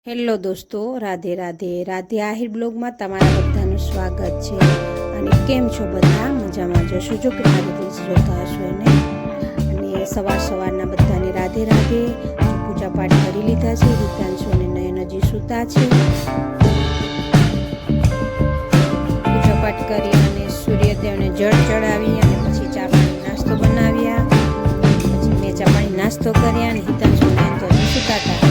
Hello દોસ્તો, રાધે રાધે. રાધે આહિર બ્લોગમાં તમારા બધાનું સ્વાગત છે. અને કેમ છો બધા? મજામાં જશો જો કે મારી રીલ્સ જોતા હશો એને. અને સવારના બધાને રાધે રાધે. પૂજા પાઠ કરી લીધા છે. રીતાંશુ અને નયન હજી સૂતા છે. પૂજા પાઠ કરી અને સૂર્યદેવને જળ ચડાવી અને પછી ચા પાણી નાસ્તો બનાવ્યા. પછી મેં ચા પાણી નાસ્તો કર્યા અને રીતાંશુ નયન તો હજી સૂતા હતા.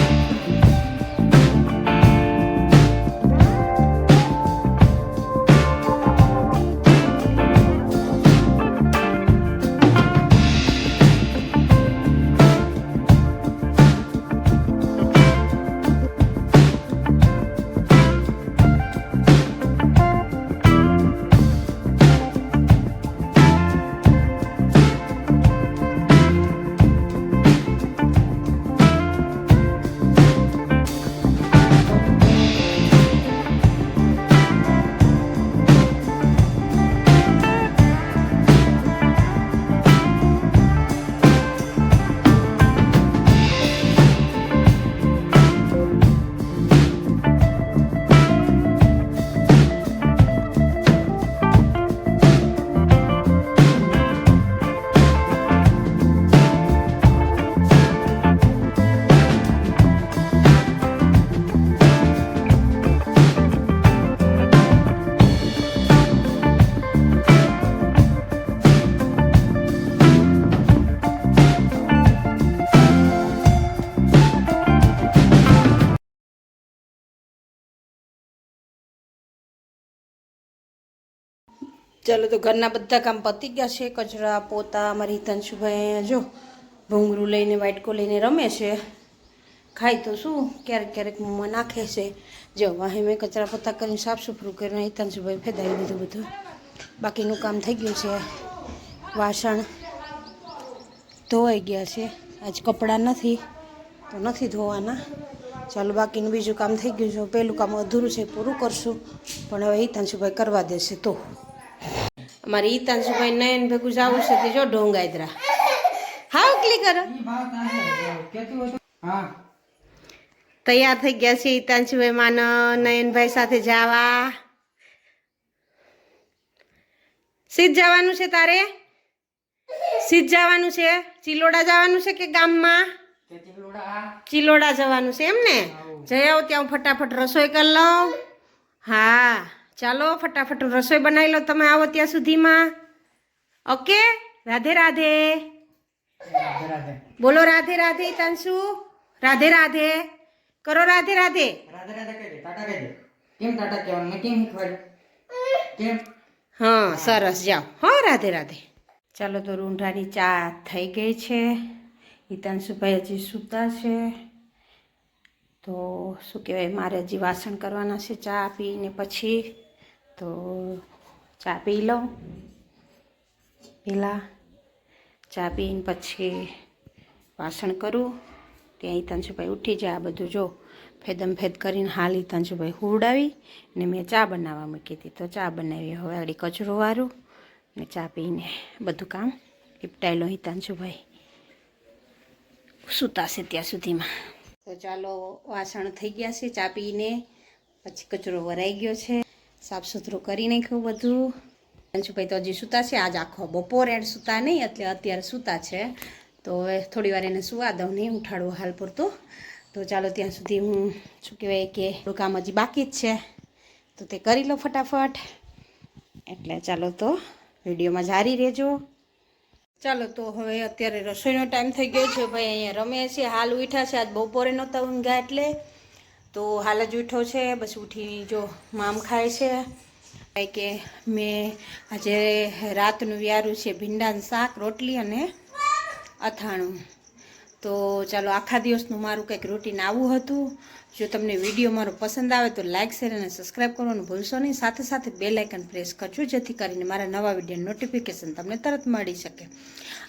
ચાલો તો ઘરના બધા કામ પતી ગયા છે. કચરા પોતા અમારી હિતાંશુભાઈ જો ભૂંગળું લઈને વાટકો લઈને રમે છે. ખાય તો શું ક્યારેક ક્યારેક મોંમાં નાખે છે. જો વાહે મેં કચરા પોતા કરીને સાફ સુથરું કરીને હિતાંશુભાઈ ફેદાવી દીધું બધું. બાકીનું કામ થઈ ગયું છે. વાસણ ધોવાઈ ગયા છે. આજ કપડાં નથી તો નથી ધોવાના. ચાલો બાકીનું બીજું કામ થઈ ગયું છે. પહેલું કામ અધૂરું છે, પૂરું કરશું. પણ હવે હિતાંશુભાઈ કરવા દેશે તો. અમારી હિતાંશુભાઈ નયન ભેગું જવું છે તે જો ઢોંગાયદરા. હા ક્લિક કરો. તૈયાર થઈ ગયા છે હિતાંશુભાઈ માન નયનભાઈ સાથે જવા. સીધ જવાનું છે તારે? સીધ જવાનું છે? ચિલોડા જવાનું છે કે ગામમાં? ચિલોડા જવાનું છે એમ ને? જઈ આવો ત્યાં ફટાફટ રસોઈ કરી લઉં. હા ચાલો ફટાફટ રસોઈ બનાવી લો તમે આવો ત્યાં સુધીમાં. ઓકે, રાધે રાધે. બોલો રાધે રાધે હિતાંશુ. રાધે રાધે કરો. રાધે રાધે. હા સરસ, જાઓ. હા રાધે રાધે. ચાલો તો રૂંઢાની ચા થઈ ગઈ છે. હિતાંશુભાઈ હજી સૂતા છે. તો શું કહેવાય, મારે હજી વાસણ કરવાના છે ચા પીને પછી. તો ચા પી લઉં પહેલાં. ચા પીને પછી વાસણ કરું. ત્યાં હિતાંશુભાઈ ઉઠી જાય. આ બધું જો ફેદમ ફેદ કરીને હાલ હિતાંશુભાઈ હુવડાવી ને મેં ચા બનાવવા મૂકી હતી. તો ચા બનાવી. હવે આગળ કચરો વારું ને ચા પીને બધું કામ નિપટાઈ લો. હિતાંશુભાઈ સૂતાશે ત્યાં સુધીમાં. તો ચાલો વાસણ થઈ ગયા છે ચા પીને. પછી કચરો વરાઈ ગયો છે. સાફ સુથરું કરી નાખ્યું બધું. હિતાંશુભાઈ તો હજી સૂતા છે. આજ આખો બપોર એડ સૂતા નહીં, એટલે અત્યારે સૂતા છે. તો હવે થોડી વાર એને સુવા દઉં, નહીં ઉઠાડવું હાલ પૂરતું. તો ચાલો ત્યાં સુધી હું શું કહેવાય કે થોડું કામ હજી બાકી જ છે તો તે કરી લો ફટાફટ. એટલે ચાલો તો વિડીયોમાં જારી રહેજો. ચાલો તો હવે અત્યારે રસોઈનો ટાઈમ થઈ ગયો છે. ભાઈ અહીંયા રમે છે. હાલ ઉઠ્યા છે. આજ બપોરે નહોતા ઊંઘ્યા એટલે તો હાલ જ ઉઠ્યો છે. બસ ઉઠી જો મામ ખાય છે. કારણ કે મેં આજે રાતનું વ્યારું છે ભીંડાનું શાક, રોટલી અને અથાણું. તો ચાલો આખા દિવસનું મારું કંઈક રૂટીન આવું હતું. જો તમને વિડીયો મારો પસંદ આવે તો લાઇક, શેર અને સબસ્ક્રાઈબ કરવાનું ભૂલશો નહીં. સાથે સાથે બેલ આઇકન પ્રેસ કરજો જેથી કરીને મારા નવા વિડીયો નોટિફિકેશન તમને તરત મળી શકે.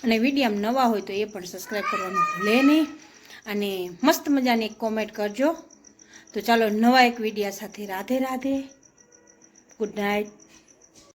અને વિડીયોમાં નવા હોય તો એ પણ સબસ્ક્રાઈબ કરવાનું ભૂલે નહીં. અને મસ્ત મજાની એક કોમેન્ટ કરજો. તો ચાલો નવા એક વિડીયો સાથે રાધે રાધે. Good night.